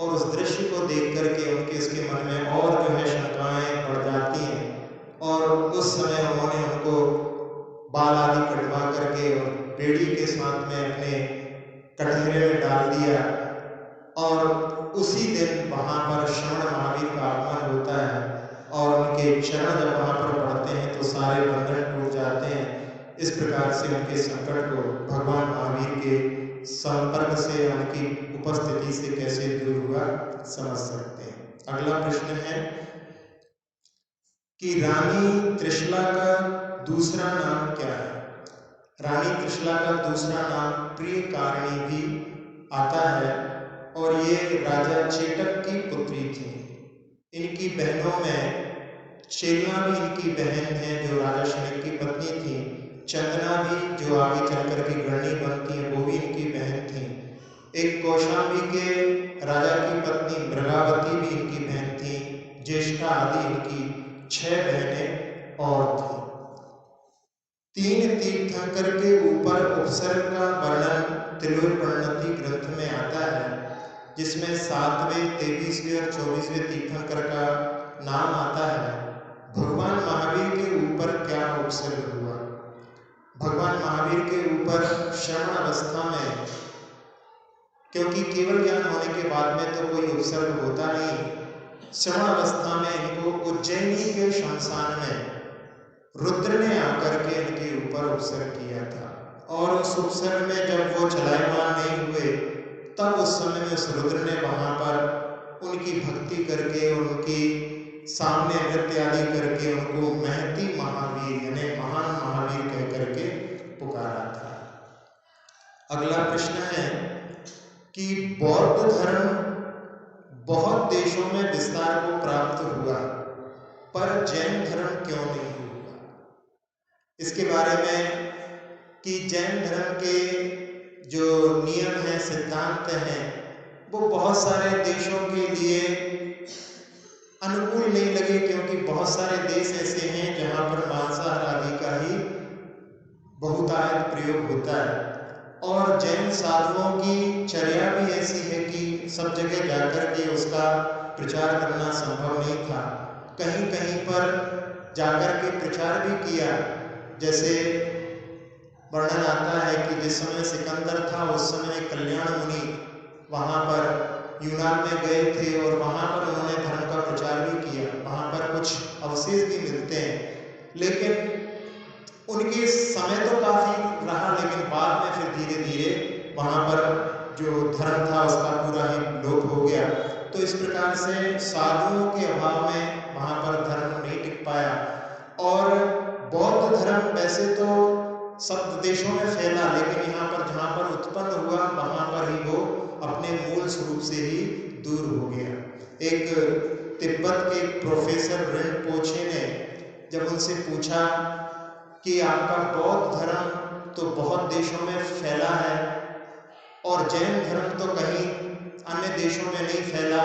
और उस दृश्य को देख करके उनके उसके मन में और जो है शंकाएं बढ़ जाती हैं, और उस समय उन्होंने उनको बाल आदि कटवा करके और बेड़ी के साथ में अपने कटघरे में डाल दिया, और उसी दिन वहाँ पर श्रवण महावीर का आगमन होता है, और उनके चरण जब वहाँ पर पड़ते हैं तो सारे बंधन टूट जाते हैं। इस प्रकार से उनके संकट को भगवान महावीर के संपर्क से, उनकी उपस्थिति से कैसे दूर हुआ समझ सकते हैं। अगला प्रश्न है कि रानी त्रिशला का दूसरा नाम क्या है? रानी त्रिशला का दूसरा नाम प्रियकारिणी भी आता है, और ये राजा चेटक की पुत्री थी। इनकी बहनों में चेलना भी इनकी बहन है जो राजा शनिक की पत्नी थी, चंदना भी जो आगे चलकर की गृहिणी बनती है वो भी इनकी बहन थी, एक कौशाम्बी के राजा की पत्नी मृगावती भी इनकी बहन थी, ज्येष्ठा आदि इनकी 6 बहनें और थी। 3 तीर्थंकर के ऊपर उपसर्ग का वर्णन तिलोपरिणति ग्रंथ में आता है, जिसमें 7वें, 23वें और 24वें तीर्थंकर का नाम आता है। भगवान महावीर के ऊपर क्या उपसर्ग हुआ? भगवान महावीर के ऊपर श्रवण अवस्था में, क्योंकि केवल ज्ञान होने के बाद में तो कोई उपसर्ग होता नहीं, श्रवण अवस्था में इनको उज्जैनी के शमशान में रुद्र ने आकर के इनके ऊपर उपसर्ग किया था, और उस उपसर्ग में जब वो चलायमान नहीं हुए तब उस समय में उस रुद्र ने वहां पर उनकी भक्ति करके, उनकी सामने नृत्य आदि करके उनको महती महावीर यानी महान महावीर कह करके पुकारा था। अगला प्रश्न है कि बौद्ध धर्म बहुत देशों में विस्तार को प्राप्त हुआ, पर जैन धर्म क्यों नहीं हुआ? इसके बारे में कि जैन धर्म के जो नियम हैं, सिद्धांत हैं, वो बहुत सारे देशों के लिए अनुकूल नहीं लगे, क्योंकि बहुत सारे देश ऐसे हैं जहाँ पर मांसाहार आदि का ही बहुतायत प्रयोग होता है, और जैन साधुओं की चर्या भी ऐसी है कि सब जगह जाकर के उसका प्रचार करना संभव नहीं था। कहीं कहीं पर जाकर के प्रचार भी किया, जैसे वर्णन आता है कि जिस समय सिकंदर था उस समय कल्याण मुनि वहाँ पर यूनान में गए थे, और वहाँ पर उन्होंने धर्म का प्रचार भी किया। वहाँ पर कुछ अवशेष भी मिलते हैं, लेकिन उनके समय तो काफ़ी रहा, लेकिन बाद में फिर धीरे धीरे वहाँ पर जो धर्म था उसका पूरा ही लोप हो गया। तो इस प्रकार से साधुओं के अभाव में वहाँ पर धर्म नहीं टिक पाया, और बौद्ध धर्म वैसे तो सब देशों में फैला, लेकिन यहाँ पर जहाँ पर उत्पन्न हुआ वहाँ पर ही वो अपने मूल स्वरूप से ही दूर हो गया। एक तिब्बत के प्रोफेसर रिनपोचे ने जब उनसे पूछा कि आपका बौद्ध धर्म तो बहुत देशों में फैला है और जैन धर्म तो कहीं अन्य देशों में नहीं फैला,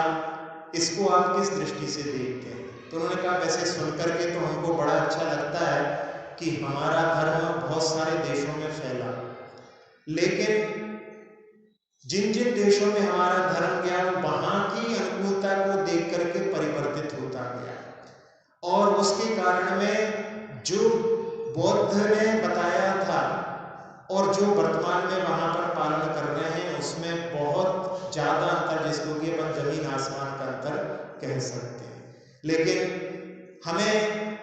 इसको आप किस दृष्टि से देखते हैं? तो उन्होंने कहा वैसे सुनकर के तो हमको बड़ा अच्छा लगता है कि हमारा धर्म बहुत सारे देशों में फैला, लेकिन जिन जिन देशों में हमारा धर्म गया वहाँ की अनुकूलता को देख करके परिवर्तित होता गया, और उसके कारण में जो बौद्ध ने बताया था और जो वर्तमान में वहाँ पर पालन कर रहे हैं उसमें बहुत ज़्यादा अंतर, जिसको कि अपन जमीन आसमान का अंतर कह सकते हैं। लेकिन हमें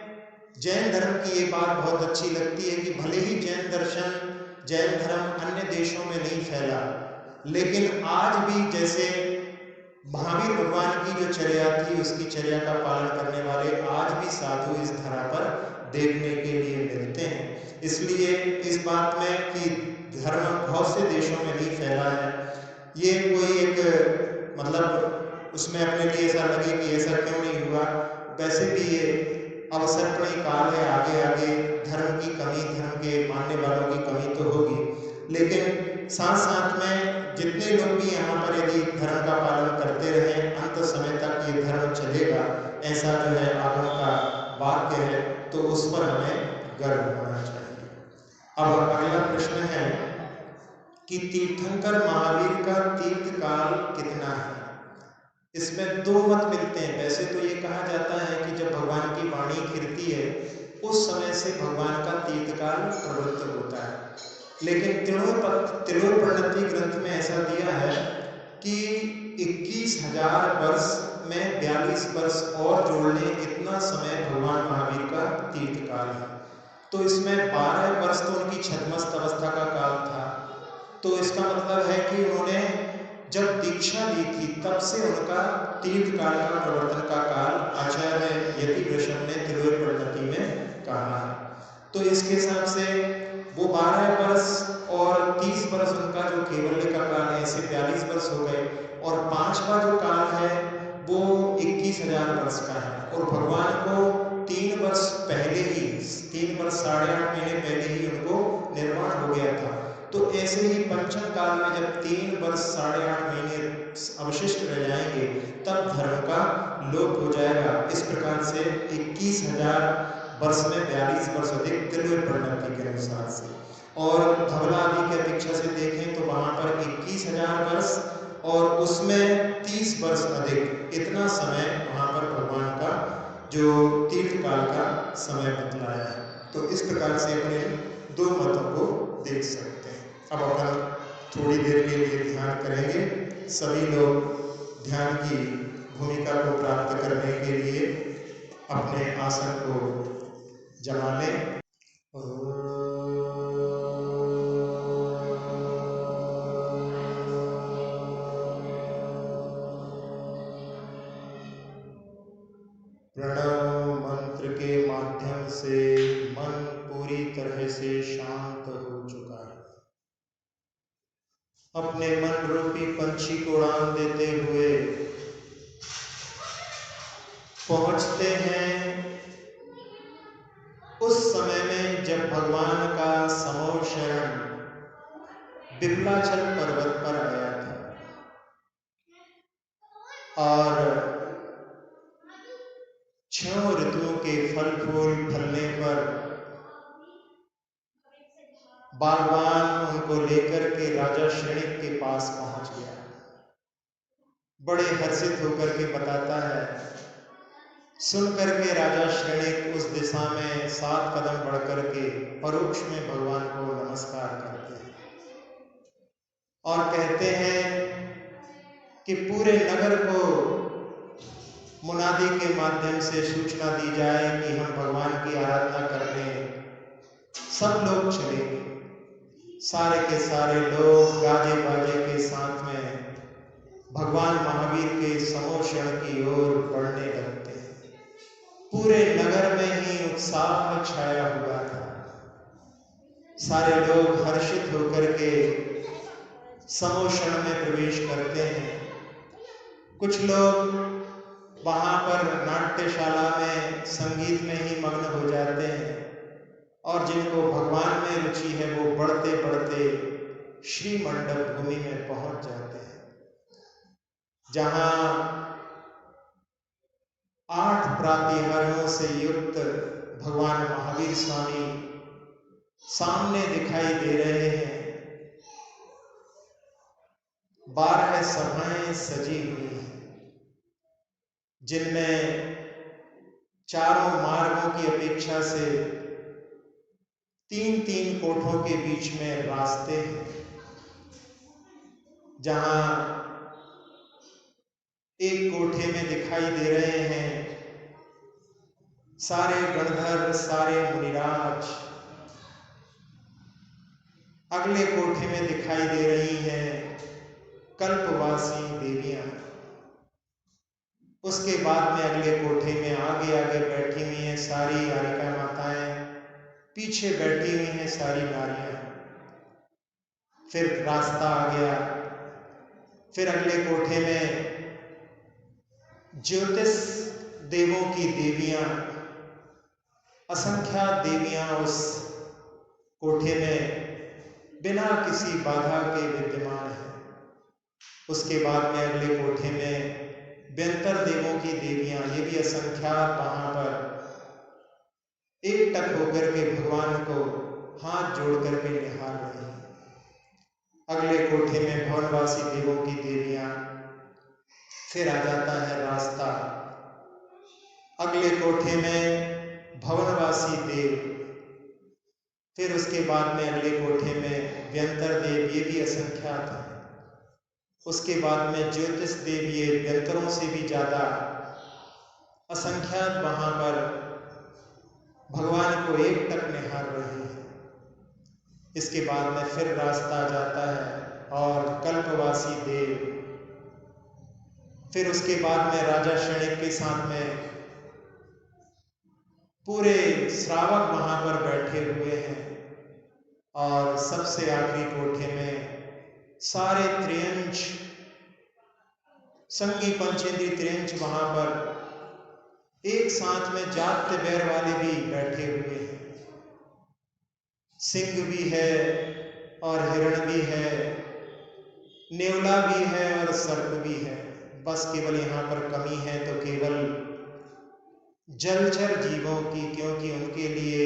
जैन धर्म की ये बात बहुत अच्छी लगती है कि भले ही जैन दर्शन, जैन धर्म अन्य देशों में नहीं फैला, लेकिन आज भी जैसे महावीर भगवान की जो चर्या थी उसकी चर्या का पालन करने वाले आज भी साधु इस धरा पर देखने के लिए मिलते हैं। इसलिए इस बात में कि धर्म बहुत से देशों में नहीं फैला है, ये कोई एक मतलब उसमें अपने लिए ऐसा लगे कि ऐसा क्यों नहीं हुआ, वैसे भी ये अवसरपणी काल है, आगे आगे धर्म की कमी, धर्म के मानने वालों की कमी तो होगी, लेकिन साथ साथ में जितने लोग भी यहाँ पर यदि धर्म का पालन करते रहे अंत समय तक ये धर्म चलेगा, ऐसा जो है आगम का वाक्य है, तो उस पर हमें गर्व होना चाहिए। अब अगला प्रश्न है कि तीर्थंकर महावीर का तीर्थ काल कितना है? इसमें दो मत मिलते हैं। वैसे तो ये कहा जाता है कि जब भगवान की वाणी खिलती है उस समय से भगवान का तीर्थकाल प्रवृत्त होता है, लेकिन तिलोर परिणति ग्रंथ में ऐसा दिया है कि 21,000 वर्ष में 42 वर्ष और जोड़ने इतना समय भगवान महावीर का तीर्थकाल है। तो इसमें 12 वर्ष तो उनकी छद्मस्त अवस्था का काल था। तो इसका मतलब है कि उन्होंने जब दीक्षा ली थी तब से उनका तीर्थकाल का प्रवर्तन का काल आचार्य यति वृषभ ने तिलोर परिणति में कहा है। तो इसके हिसाब से वो 12 वर्ष और 30 वर्ष उनका जो कैवल्य का काल है, ऐसे 42 वर्ष हो गए। और 5वां जो काल है वो 21,000 वर्ष का है। और भगवान को 3 वर्ष पहले ही, 3 वर्ष 8.5 महीने पहले ही उनको निर्वाण हो गया था। तो ऐसे ही पंचम काल में जब 3 वर्ष 8.5 महीने अवशिष्ट रह जाएंगे तब धर्म का लोप हो जाएगा। इस प्रकार से 21,000 वर्ष में 42 वर्ष अधिक तिलोर परिणति के अनुसार से। और धवला आदि की अपेक्षा से देखें तो वहां पर 21,000 वर्ष और उसमें 30 वर्ष अधिक, इतना समय वहां पर भगवान का जो तीर्थकाल का समय बतलाया है। तो इस प्रकार से अपने दो मतों को देख सकते हैं। अब अपन थोड़ी देर के लिए ध्यान करेंगे। सभी लोग ध्यान की भूमिका को प्राप्त करने के लिए अपने आसन को जमा लें। प्रणव मंत्र के माध्यम से मन पूरी तरह से शांत हो चुका है। अपने मन रूपी पंछी को उड़ान देते हुए पहुंचते हैं उस समय में जब भगवान का समूह शरण विंध्याचल पर्वत पर आया था और 6 ऋतुओं के फल फूल फलने पर बागवान उनको लेकर के राजा श्रेणिक के पास पहुंच गया। बड़े हर्षित होकर के बताता है। सुन करके राजा श्रेणिक उस दिशा में 7 कदम बढ़ करके परोक्ष में भगवान को नमस्कार करते हैं और कहते हैं कि पूरे नगर को मुनादी के माध्यम से सूचना दी जाए कि हम भगवान की आराधना करने सब लोग चलेंगे। सारे के सारे लोग गाजे बाजे के साथ में भगवान महावीर के समूह शरण की ओर बढ़ने लगते हैं। पूरे नगर में ही उत्साह छाया हुआ था। सारे लोग हर्षित होकर के समूह शरण में प्रवेश करते हैं। कुछ लोग वहां पर नाट्यशाला में संगीत में ही मग्न हो जाते हैं और जिनको भगवान में रुचि है वो बढ़ते बढ़ते श्री मंडप भूमि में पहुंच जाते हैं, जहां 8 प्रातिहार्यों से युक्त भगवान महावीर स्वामी सामने दिखाई दे रहे हैं। 12 सभाएं सजी हुई हैं जिनमें चारों मार्गों की अपेक्षा से 3-3 कोठों के बीच में रास्ते हैं, जहां एक कोठे में दिखाई दे रहे हैं सारे गणधर, सारे मुनिराज। अगले कोठे में दिखाई दे रही हैं कल्पवासी देवियां। उसके बाद में अगले कोठे में आगे आगे बैठी हुई हैं सारी आरिका माताएं, पीछे बैठी हुई हैं सारी नारियां। फिर रास्ता आ गया। फिर अगले कोठे में ज्योतिष देवों की देवियां, असंख्यात देवियां उस कोठे में बिना किसी बाधा के विद्यमान है। उसके बाद में अगले कोठे में व्यंतर देवों की देवियां, ये भी असंख्यात वहां पर एकटक होकर के भगवान को हाथ जोड़ करके निहार रही हैं। अगले कोठे में भवनवासी देवों की देवियां। फिर आ जाता है रास्ता। अगले कोठे में भवनवासी देव, फिर उसके बाद में अगले कोठे में व्यंतर देव, ये भी असंख्यात है। उसके बाद में ज्योतिष देव, ये व्यंतरों से भी ज़्यादा असंख्यात वहाँ पर भगवान को एक टक निहार रहे हैं। इसके बाद में फिर रास्ता आ जाता है और कल्पवासी देव, फिर उसके बाद में राजा शनिक के साथ में पूरे श्रावक वहाँ पर बैठे हुए हैं। और सबसे आखिरी कोठे में सारे त्रियंश, संगी पंचेंद्री त्रियंश वहाँ पर एक साथ में जात बैर वाले भी बैठे हुए हैं। सिंह भी है और हिरण भी है, नेवला भी है और सर्प भी है। बस केवल यहाँ पर कमी है तो केवल जलचर जीवों की, क्योंकि उनके लिए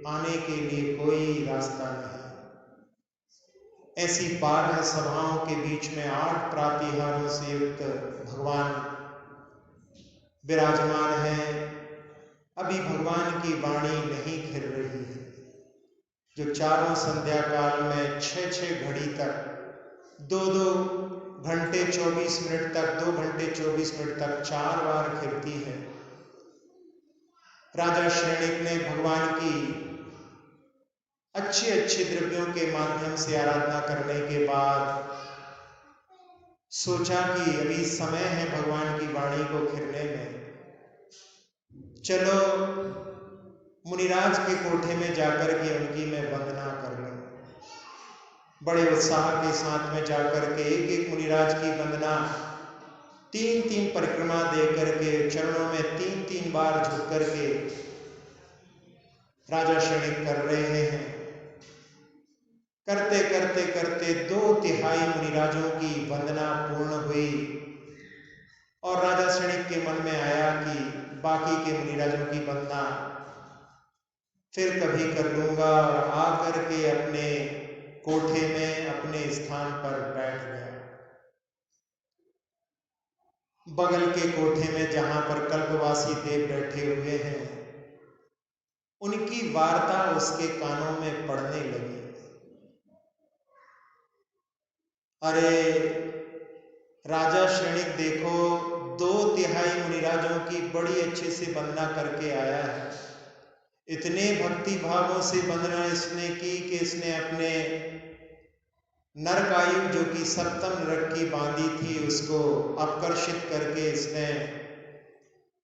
आने के लिए कोई रास्ता नहीं। ऐसी 12 सभाओं के बीच में 8 प्रातिहारों से युक्त भगवान विराजमान है। अभी भगवान की वाणी नहीं खिल रही है, जो चारों संध्या काल में 6-6 घड़ी तक 2-2 घंटे 24 मिनट तक 2 घंटे 24 मिनट तक 4 बार खिलती है। राजा श्रेणिक ने भगवान की अच्छे अच्छे द्रव्यों के माध्यम से आराधना करने के बाद सोचा कि अभी समय है भगवान की वाणी को खिलने में, चलो मुनिराज के कोठे में जाकर के उनकी मैं वंदना कर लूं। बड़े उत्साह के साथ में जाकर के एक एक मुनिराज की वंदना 3-3 परिक्रमा दे करके, चरणों में 3-3 बार झुक करके राजा शनिक कर रहे हैं। करते करते करते 2/3 मुनिराजों की वंदना पूर्ण हुई और राजा शनिक के मन में आया कि बाकी के मुनिराजों की वंदना फिर कभी कर लूंगा, और आकर के अपने कोठे में अपने स्थान पर बैठ गया। बगल के कोठे में जहां पर कल्पवासी देव बैठे हुए हैं, उनकी वार्ता उसके कानों में पड़ने लगी। अरे राजा शनिक देखो, 2/3 मुनिराजों की बड़ी अच्छे से वंदना करके आया है। इतने भक्ति भावों से वंदना इसने की कि इसने अपने नरकायु, जो कि 7वें नरक की बांधी थी, उसको आकर्षित करके इसने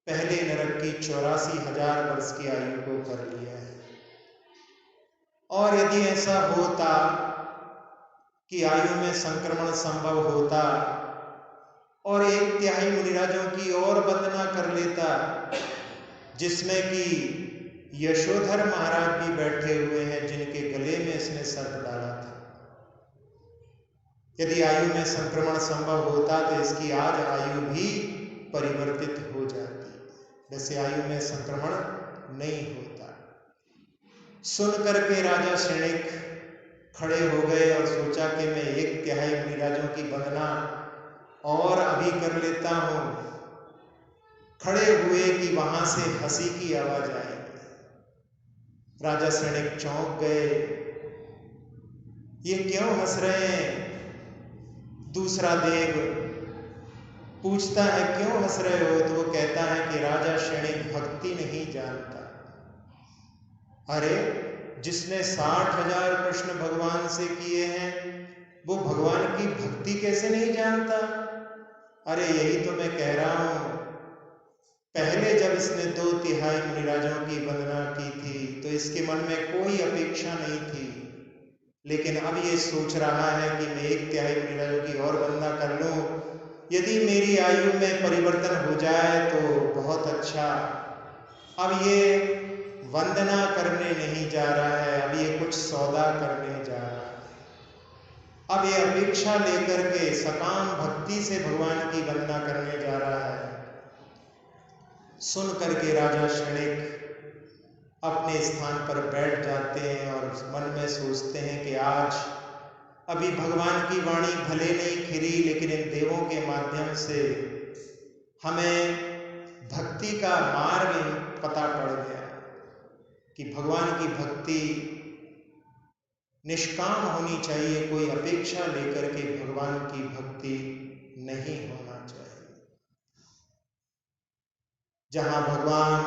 पहले नरक की 84,000 वर्ष की आयु को कर लिया है। और यदि ऐसा होता कि आयु में संक्रमण संभव होता और 1/3 मुनिराजों की और वंदना कर लेता, जिसमें कि यशोधर महाराज भी बैठे हुए हैं, जिनके गले में इसने सर्प डाला था। यदि आयु में संक्रमण संभव होता तो इसकी आज आयु भी परिवर्तित हो जाती, वैसे आयु में संक्रमण नहीं होता। सुन करके राजा शनिक खड़े हो गए और सोचा कि मैं 1/3 मुनिराजों की वंदना और अभी कर लेता हूं। खड़े हुए कि वहां से हंसी की आवाज आई। राजा शनिक चौंक गए, ये क्यों हंस रहे हैं? दूसरा देव पूछता है क्यों हंस रहे हो, तो वो कहता है कि राजा शनिक भक्ति नहीं जानता। अरे जिसने 60,000 प्रश्न भगवान से किए हैं, वो भगवान की भक्ति कैसे नहीं जानता? अरे यही तो मैं कह रहा हूं, पहले जब इसने 2/3 मुनिराजों की वंदना की थी तो इसके मन में कोई अपेक्षा नहीं थी, लेकिन अब ये सोच रहा है कि मैं 1/3 मुनिराजों की और वंदना कर लूं, यदि मेरी आयु में परिवर्तन हो जाए तो बहुत अच्छा। अब ये वंदना करने नहीं जा रहा है, अब ये कुछ सौदा करने जा रहा है। अब ये अपेक्षा लेकर के सकाम भक्ति से भगवान की वंदना करने जा रहा है। सुन करके राजा शनिक अपने स्थान पर बैठ जाते हैं और मन में सोचते हैं कि आज अभी भगवान की वाणी भले नहीं खिली, लेकिन इन देवों के माध्यम से हमें भक्ति का मार्ग पता पड़ गया कि भगवान की भक्ति निष्काम होनी चाहिए, कोई अपेक्षा लेकर के भगवान की भक्ति नहीं होना चाहिए। जहां भगवान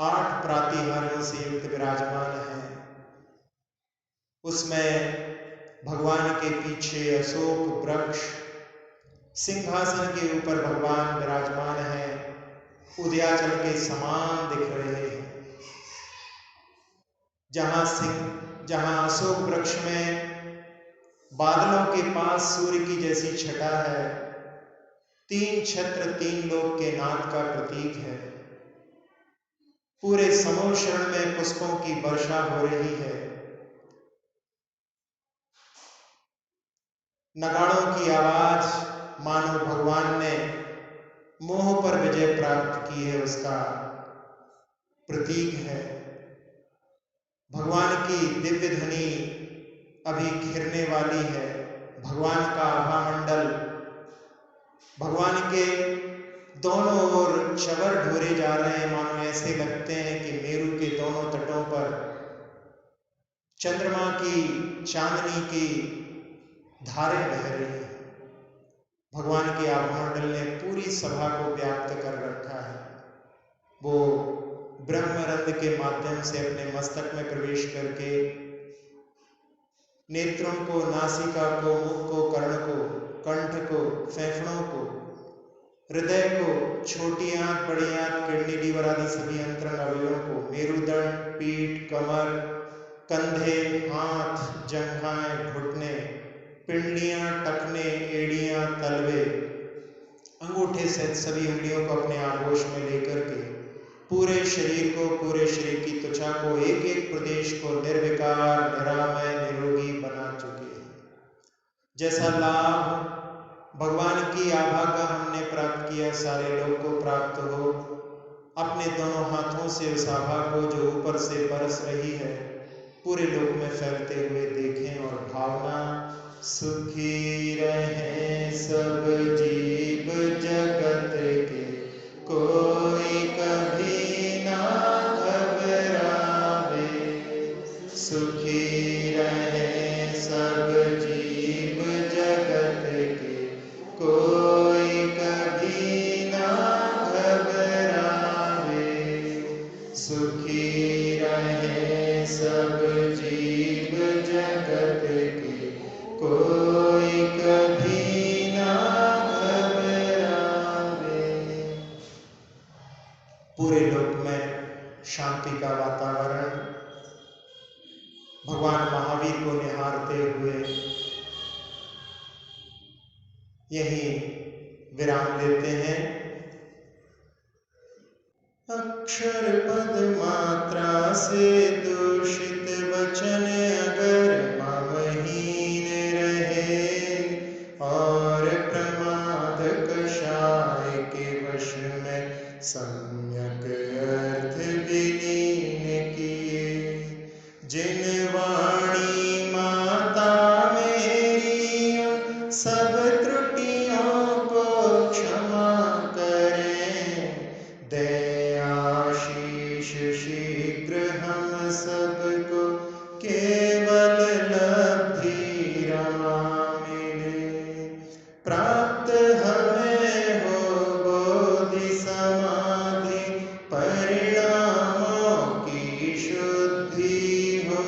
8 प्रातिहार्यों से युक्त विराजमान है, उसमें भगवान के पीछे अशोक वृक्ष, सिंहासन के ऊपर भगवान विराजमान है, उदयाचल के समान दिख रहे हैं। जहां अशोक वृक्ष में बादलों के पास सूर्य की जैसी छटा है, 3 छत्र 3 लोक के नाथ का प्रतीक है। पूरे समोशरण में पुष्पों की वर्षा हो रही है। नगाड़ों की आवाज मानो भगवान ने मोह पर विजय प्राप्त की है, उसका प्रतीक है। भगवान की दिव्य ध्वनि अभी घिरने वाली है। भगवान का आभा मंडल, भगवान के दोनों ओर चवर ढोरे जा रहे हैं। मानो ऐसे लगते हैं कि मेरू के दोनों तटों पर चंद्रमा की, चांदनी की धारें बह रही हैं। भगवान के आभा मंडल ने पूरी सभा को व्याप्त कर रखा है। वो ब्रह्मरंध्र के माध्यम से अपने मस्तक में प्रवेश करके नेत्रों को, नासिका को, मुख को, कर्ण को, कंठ को, फेफड़ों को, हृदय को, छोटी आंख, बड़ी आंख, किडनी, लीवर आदि सभी अंतरंग अवयवों को, मेरुदंड, पीठ, कमर, कंधे, हाथ, जंघाएं, घुटने, पिंडलियां, टखने, एड़ियां, तलवे, अंगूठे सहित सभी उंगलियों को अपने आगोश में लेकर के पूरे शरीर को, पूरे शरीर की त्वचा को, एक एक प्रदेश को निर्विकार, निरामय, निरोगी बना चुके हैं। जैसा लाभ भगवान की आभा का हमने प्राप्त किया, सारे लोग को प्राप्त हो। अपने दोनों हाथों से उस आभा को जो ऊपर से बरस रही है पूरे लोक में फैलते हुए देखें और भावना, सुखी रहे सब जीव जगत के, कोई कभी ना घबरावे। सुखी रहे सब जीव जगत के, कोई कभी ना घबरावे। सुखी रहे सब जीव जगत के, कोई कभी ना घबरावे। पूरे लोक में शांति का वातावरण। भगवान महावीर को निहारते हुए यही विराम लेते हैं। अक्षर पद मात्रा से दूषित वचन अगर ममहीन रहे, और प्रमाद कषाय के वश में सम्यक अर्थ विलीन किए। जिन वाणी माता मेरी सब त्रुटियों को क्षमा करें, दयाशीष शीघ्र हम सबको केवल लब्धि रमा मिले। प्राप्त हमें हो बोधि समाधि, परिणामों की शुद्धि हो।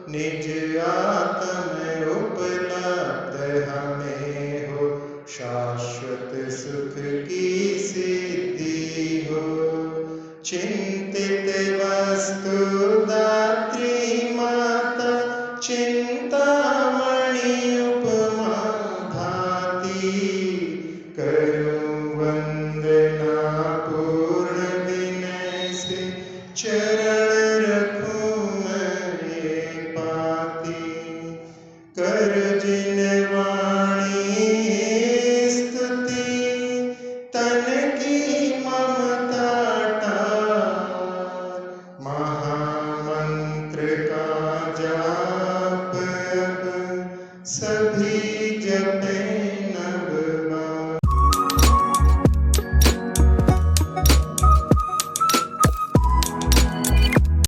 निज आत्म उपलब्ध हमें हो, शाश्वत सुख की सिद्धि हो। चिंतित वस्तु दात्री माता, चिंतामणि उपमा भाती। करूं वंदना पूर्ण विनय से, चरण रखूं मैं पाती। कर जिन